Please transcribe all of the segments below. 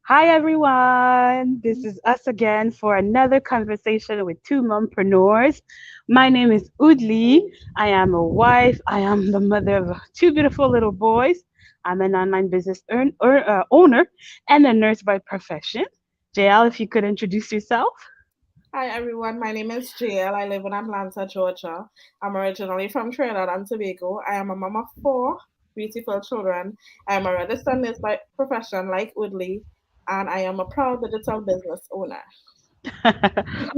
Hi, everyone. This is us again for another conversation with two mompreneurs. My name is Udli. I am a wife. I am the mother of two beautiful little boys. I'm an online business owner and a nurse by profession. JL, if you could introduce yourself. Hi everyone, my name is JL. I live in Atlanta, Georgia. I'm originally from Trinidad and Tobago. I am a mom of four beautiful children. I am a registered nurse by profession like Woodley, and I am a proud digital business owner.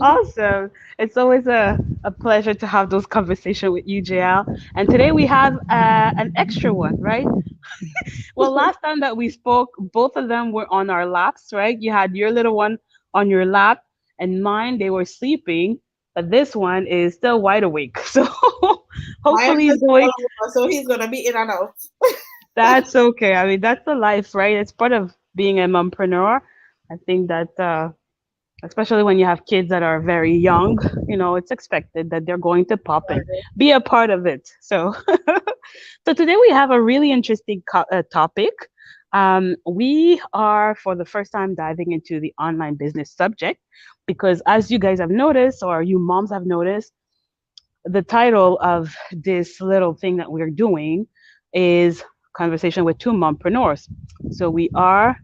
Awesome. It's always a pleasure to have those conversations with you, JL. And today we have an extra one, right? Well, last time that we spoke, both of them were on our laps, right? You had your little one on your lap, and mine, they were sleeping, but this one is still wide awake. So Mine hopefully he's is going. all over, so he's gonna be in and out. That's okay. I mean, that's the life, right? It's part of being a mompreneur. I think that especially when you have kids that are very young, it's expected that they're going to pop and be a part of it. So, so today we have a really interesting topic. We are for the first time diving into the online business subject because, as you guys have noticed, or you moms have noticed, the title of this little thing that we're doing is Conversation with Two Mompreneurs. So we are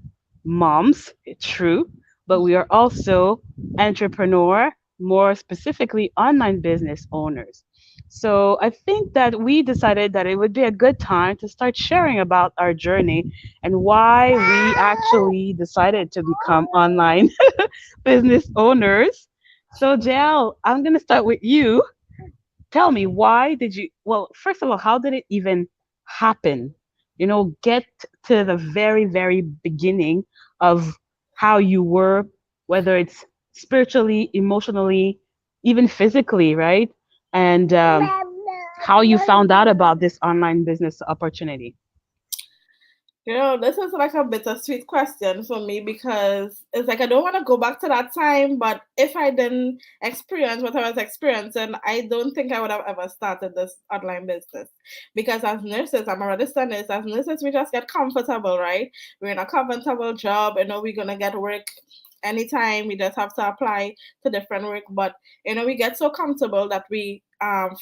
moms, it's true, but we are also entrepreneur, more specifically online business owners. So I think that we decided that it would be a good time to start sharing about our journey and why we actually decided to become online business owners. So, Jael, I'm going to start with you. Tell me, why did you, well, first of all, how did it even happen? Get to the very, very beginning of how you were, whether it's spiritually, emotionally, even physically, right? And how you found out about this online business opportunity. This is like a bittersweet question for me because it's like I don't want to go back to that time, but if I didn't experience what I was experiencing, I don't think I would have ever started this online business. Because as nurses, I'm a registered nurse, as nurses, we just get comfortable, right? We're in a comfortable job, we're going to get work anytime. We just have to apply to different work, but we get so comfortable that we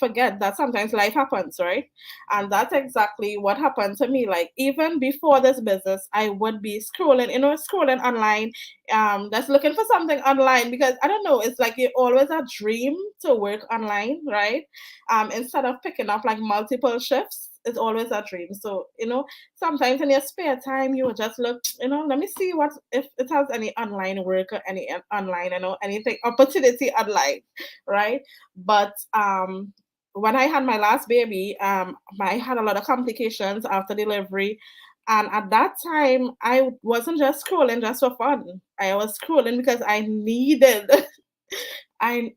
forget that sometimes life happens, right? And that's exactly what happened to me. Like even before this business, I would be scrolling, scrolling online, just looking for something online because I don't know, it's like you always a dream to work online, right? Instead of picking up like multiple shifts, it's always a dream. So, sometimes in your spare time you will just look, let me see what if it has any online work or any online, anything opportunity online, right? But when I had my last baby, I had a lot of complications after delivery. And at that time, I wasn't just scrolling just for fun. I was scrolling because I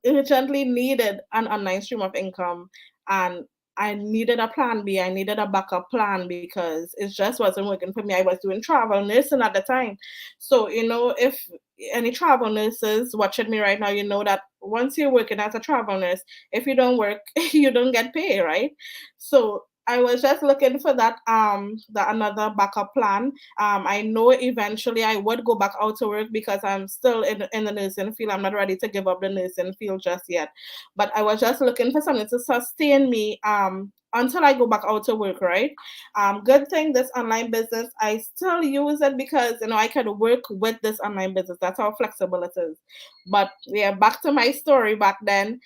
urgently needed an online stream of income. And I needed a plan B. I needed a backup plan because it just wasn't working for me. I was doing travel nursing at the time. So, if any travel nurses watching me right now, you know that once you're working as a travel nurse, if you don't work, you don't get paid, right? So I was just looking for that another backup plan. I know eventually I would go back out to work because I'm still in the nursing field. I'm not ready to give up the nursing field just yet. But I was just looking for something to sustain me until I go back out to work, right? Good thing this online business, I still use it because I can work with this online business. That's how flexible it is. But yeah, back to my story back then.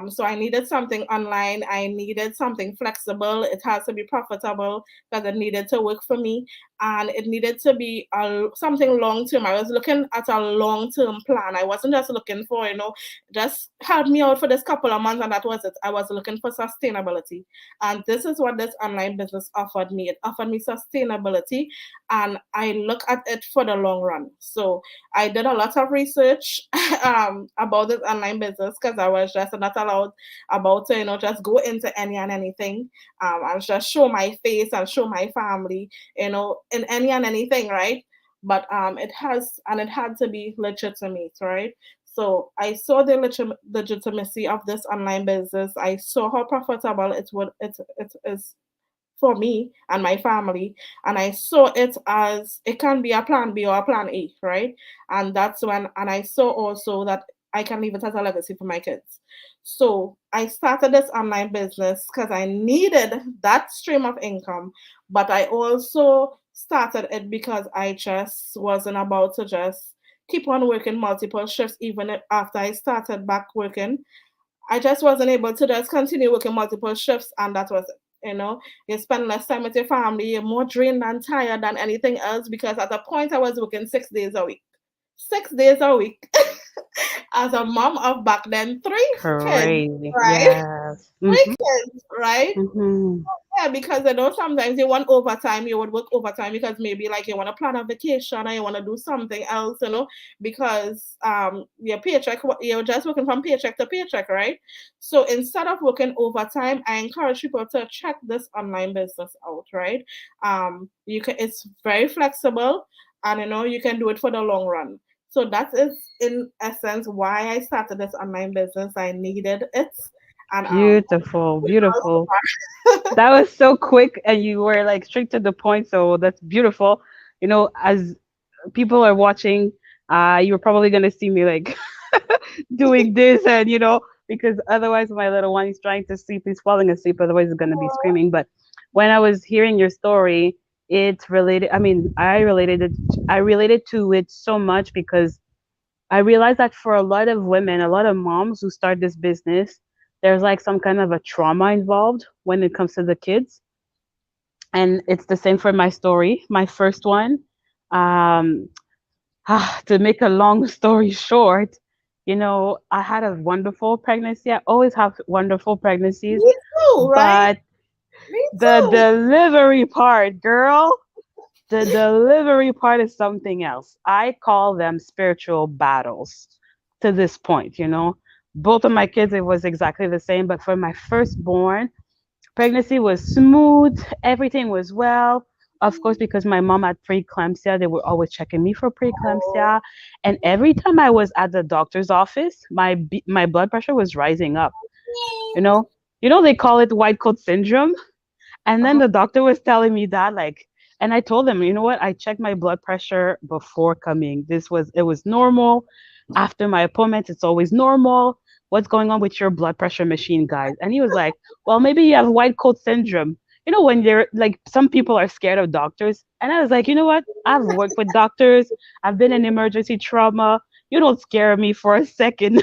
So I needed something online. I needed something flexible. It has to be profitable because it needed to work for me, and it needed to be something long term. I was looking at a long term plan. I wasn't just looking for just help me out for this couple of months and that was it. I was looking for sustainability, and this is what this online business offered me. It offered me sustainability, and I look at it for the long run. So I did a lot of research about this online business because I was just not allowed about to, just go into any and anything. And just show my face and show my family, in any and anything, right? But it had to be legitimate, right? So I saw the legitimacy of this online business. I saw how profitable it is for me and my family. And I saw it as it can be a plan B or a plan A, right? And that's when, and I saw also that I can leave it as a legacy for my kids. So I started this online business because I needed that stream of income, but I also started it because I just wasn't about to just keep on working multiple shifts even after I started back working. I just wasn't able to just continue working multiple shifts, and that was it. You spend less time with your family, you're more drained and tired than anything else because at the point I was working 6 days a week. 6 days a week as a mom of back then three kids, Crazy. right? Yes. Three Mm-hmm. kids, right? Mm-hmm. Yeah, because sometimes you want overtime, you would work overtime because maybe like you want to plan a vacation or you want to do something else, because your paycheck, you're just working from paycheck to paycheck, right? So instead of working overtime, I encourage people to check this online business out, right? It's very flexible, and you can do it for the long run. So that is in essence why I started this online business. I needed it, and Beautiful. Beautiful. That was so quick and you were like straight to the point. So that's beautiful. As people are watching, you're probably gonna see me like doing this and because otherwise my little one is trying to sleep, he's falling asleep, otherwise he's gonna be screaming. But when I was hearing your story, it's related. I mean, I related to it so much because I realized that for a lot of women, a lot of moms who start this business, there's like some kind of a trauma involved when it comes to the kids. And it's the same for my story. My first one, um, to make a long story short, I had a wonderful pregnancy. I always have wonderful pregnancies, Me too, right? but Me the too. delivery part, girl, the delivery part is something else. I call them spiritual battles to this point. Both of my kids, it was exactly the same, but for my firstborn, pregnancy was smooth, everything was well. Of course, because my mom had preeclampsia, they were always checking me for Oh, preeclampsia. And every time I was at the doctor's office, my blood pressure was rising up. You know, they call it white coat syndrome. And then uh-huh. the doctor was telling me that, like, and I told him, you know what? I checked my blood pressure before coming. It was normal. After my appointment, it's always normal. What's going on with your blood pressure machine, guys? And he was like, well, maybe you have white coat syndrome. When you're like, some people are scared of doctors. And I was like, you know what? I've worked with doctors. I've been in emergency trauma. You don't scare me for a second.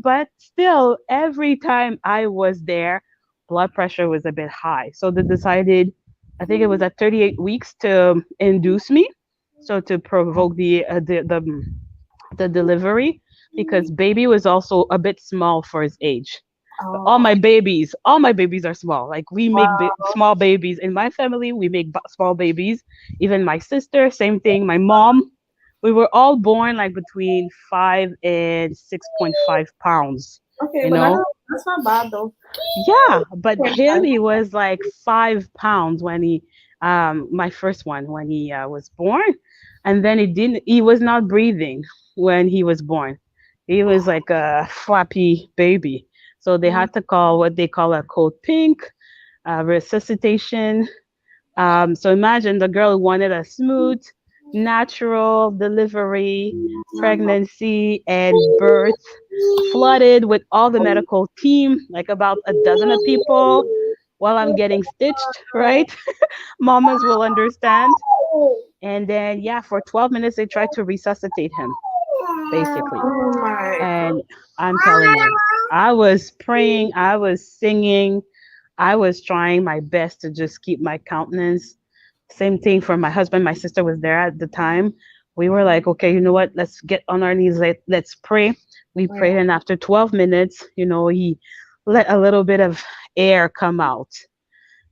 But still, every time I was there, blood pressure was a bit high. So they decided, I think it was at 38 weeks, to induce me, so to provoke the delivery, because baby was also a bit small for his age. Oh, All my babies are small. Like, we make wow. small babies in my family. We make small babies. Even my sister, same thing. My mom, we were all born like between 5 and 6.5 pounds. Okay, You but know, that's not bad though. yeah. But Point him, five. he was like 5 pounds when my first one, when he was born, and then he was not breathing when he was born. He was like a flappy baby. So they Mm, had to call what they call a code pink, resuscitation. So imagine the girl wanted a smooth, natural delivery, pregnancy, and birth, flooded with all the medical team, like about a dozen of people, while I'm getting stitched, right? Mamas will understand. And then, yeah, for 12 minutes, they tried to resuscitate him, basically. Oh my god. And I'm telling you, I was praying, I was singing, I was trying my best to just keep my countenance. Same thing for my husband. My sister was there at the time. We were like, okay, you know what? Let's get on our knees. Let's pray. We Yeah. prayed, and after 12 minutes, he let a little bit of air come out.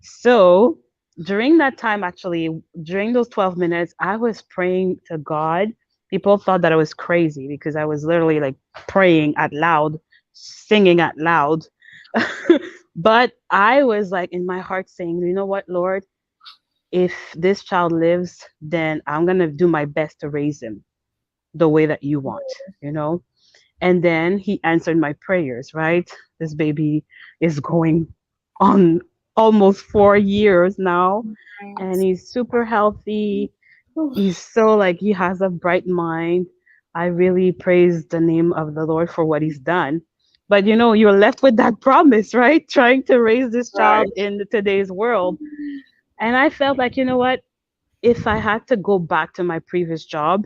So during that time, actually, during those 12 minutes, I was praying to God. People thought that I was crazy because I was literally like praying out loud, singing out loud. But I was like in my heart saying, you know what, Lord, if this child lives, then I'm going to do my best to raise him the way that you want. And then he answered my prayers, right? This baby is going on. almost 4 years now, and Right. he's super healthy. He's so like he has a bright mind. I really praise the name of the Lord for what he's done. But you're left with that promise, right? Trying to raise this Right. child in today's world. And I felt like, what? If I had to go back to my previous job,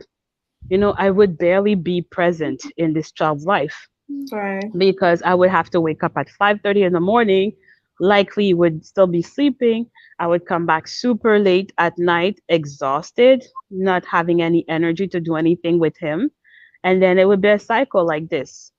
I would barely be present in this child's life Right. because I would have to wake up at 5:30 in the morning, likely would still be sleeping. I would come back super late at night, exhausted, not having any energy to do anything with him. And then it would be a cycle like this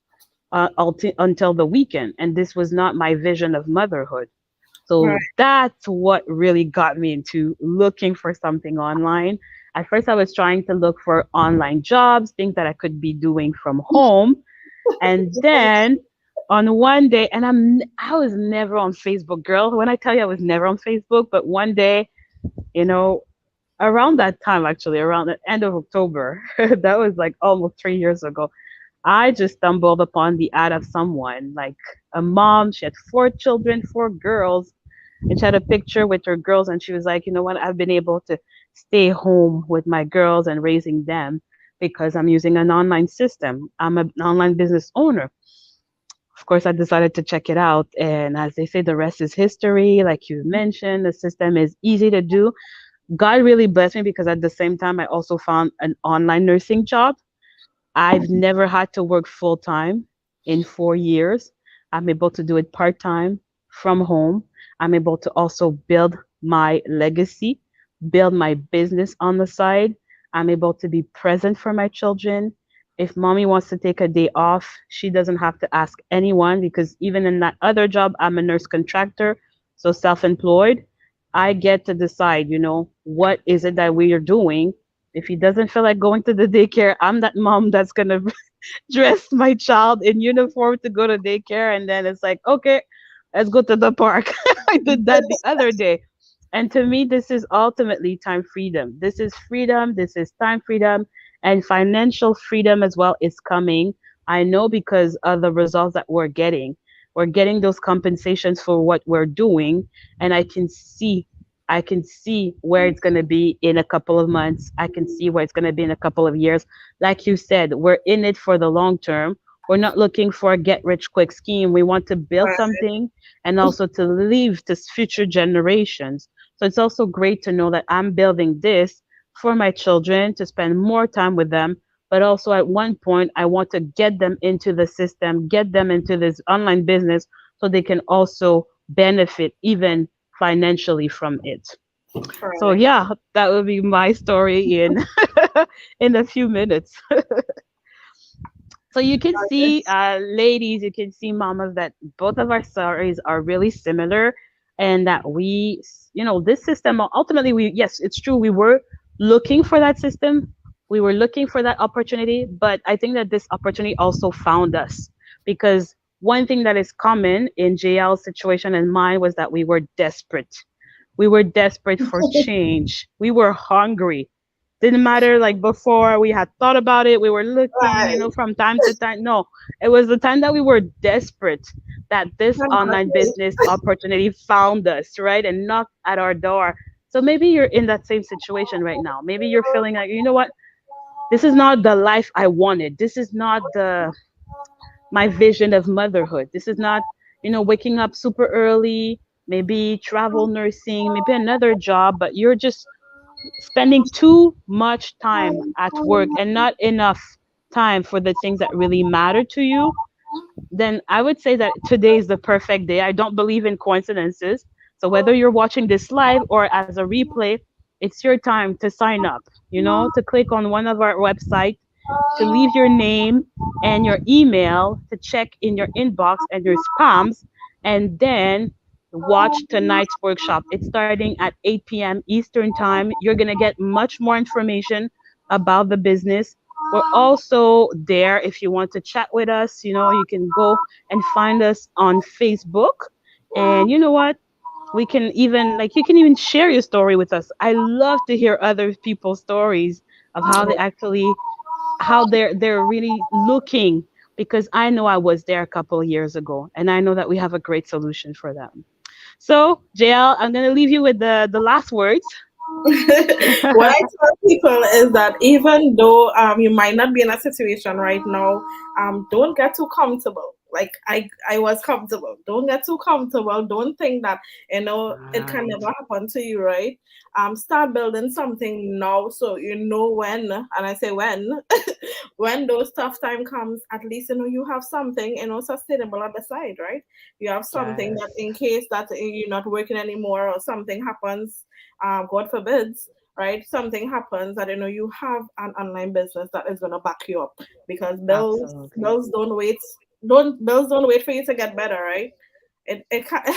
until the weekend. And this was not my vision of motherhood. Right. So that's what really got me into looking for something online. At first, I was trying to look for online jobs, things that I could be doing from home. And then on one day, and I was never on Facebook, girl. When I tell you I was never on Facebook, but one day, you know, around that time, actually, around the end of October, that was like almost 3 years ago. I just stumbled upon the ad of someone, like a mom. She had 4 children, 4 girls, and she had a picture with her girls. And she was like, you know what? I've been able to stay home with my girls and raising them because I'm using an online system. I'm an online business owner. Of course, I decided to check it out. And as they say, the rest is history. Like you mentioned, the system is easy to do. God really blessed me because at the same time, I also found an online nursing job. I've never had to work full time in 4 years. I'm able to do it part time from home. I'm able to also build my legacy, build my business on the side. I'm able to be present for my children. If mommy wants to take a day off, she doesn't have to ask anyone because even in that other job, I'm a nurse contractor, so self employed. I get to decide, what is it that we are doing. If he doesn't feel like going to the daycare, I'm that mom that's gonna dress my child in uniform to go to daycare, and then it's like, okay, let's go to the park. I did that the other day. And to me, this is ultimately time freedom. This is freedom. This is time freedom. And financial freedom as well is coming. I know because of the results that we're getting. We're getting those compensations for what we're doing. And I can see where it's going to be in a couple of months. I can see where it's going to be in a couple of years. Like you said, we're in it for the long term. We're not looking for a get rich quick scheme. We want to build Right. something and also to leave to future generations. So it's also great to know that I'm building this for my children to spend more time with them. But also at one point, I want to get them into the system, get them into this online business so they can also benefit even financially from it. So Right. yeah, that would be my story in in a few minutes. So you can see, Yes. ladies, you can see, mamas, that both of our stories are really similar, and that this system ultimately, yes, it's true, we were looking for that system, we were looking for that opportunity, but I think that this opportunity also found us because one thing that is common in JL's situation and mine was that we were desperate. We were desperate for change. We were hungry. Didn't matter like before we had thought about it, we were looking, Right. from time to time. No, it was the time that we were desperate that this online business opportunity found us, right? And knocked at our door. So maybe you're in that same situation right now. Maybe you're feeling like, you know what? This is not the life I wanted. This is not the my vision of motherhood. This is not, waking up super early, maybe travel nursing, maybe another job, but you're just spending too much time at work and not enough time for the things that really matter to you. Then I would say that today is the perfect day. I don't believe in coincidences. So whether you're watching this live or as a replay, it's your time to sign up, to click on one of our websites, to leave your name and your email, to check in your inbox and your spams, and then watch tonight's workshop. It's starting at 8 p.m. Eastern Time. You're going to get much more information about the business. We're also there if you want to chat with us. You can go and find us on Facebook. And you know what? We can even, like, you can even share your story with us. I love to hear other people's stories of how they're really looking, because I know I was there a couple of years ago and I know that we have a great solution for them. So, JL, I'm gonna leave you with the last words. What I tell people is that even though you might not be in a situation right now, don't get too comfortable. Like I was comfortable. Don't get too comfortable. Don't think that it can Right. never happen to you, right? Start building something now so you know when, and I say when, when those tough time comes, at least you have something sustainable on the side, right? You have something that Yes. in case that you're not working anymore or something happens, God forbids, right? Something happens that you have an online business that is gonna back you up because Absolutely. bills don't wait for you to get better, right? It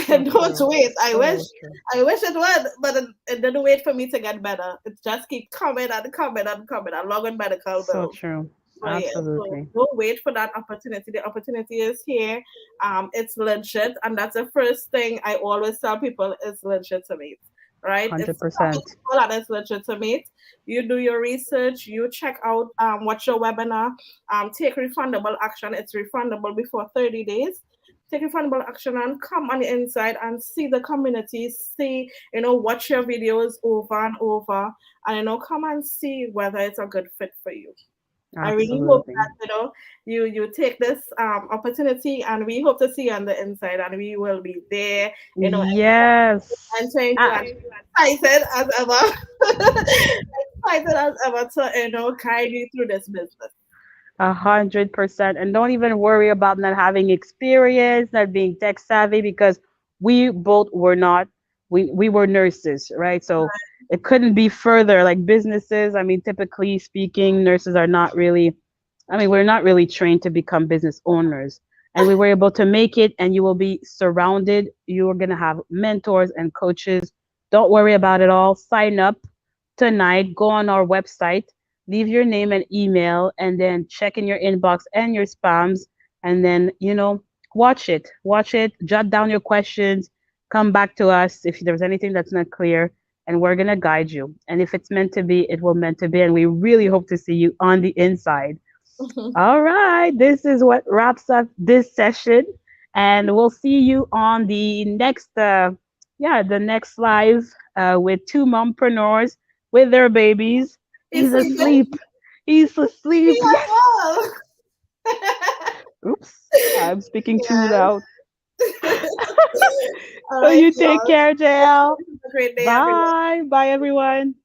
So don't true. wait. So true. I wish it would, but it didn't wait for me to get better. It just keep coming and coming and coming along with medical So bills. true. So yeah, so Absolutely. don't wait for that opportunity. The opportunity is here. It's legit, and that's the first thing I always tell people is legitimate, right? It's 100%. profitable and it's legitimate. You do your research. You check out watch your webinar. Take refundable action. It's refundable before 30 days. Take refundable action and come on the inside and see the community. See, watch your videos over and over, and come and see whether it's a good fit for you. I really hope Absolutely. that you take this opportunity, and we hope to see you on the inside, and we will be there, Yes. answering you and excited as ever, excited as ever to guide you through this business. 100%. And don't even worry about not having experience, not being tech savvy, because we both were not. We were nurses, right? So it couldn't be further. Like businesses, I mean, typically speaking, nurses are not really, I mean, we're not really trained to become business owners. And we were able to make it, and you will be surrounded. You're going to have mentors and coaches. Don't worry about it all. Sign up tonight. Go on our website, leave your name and email, and then check in your inbox and your spams. And then, watch it. Watch it. Jot down your questions. Come back to us if there's anything that's not clear, and we're going to guide you. And if it's meant to be, it will meant to be. And we really hope to see you on the inside. All right. This is what wraps up this session. And we'll see you on the next, the next live with two mompreneurs with their babies. He's He's sleeping. asleep. He's Me asleep. as Yes. well. Oops. I'm speaking too Yes. loud. All So right, you take y'all. care, JL. Have a great day, everyone. Bye. Bye, everyone.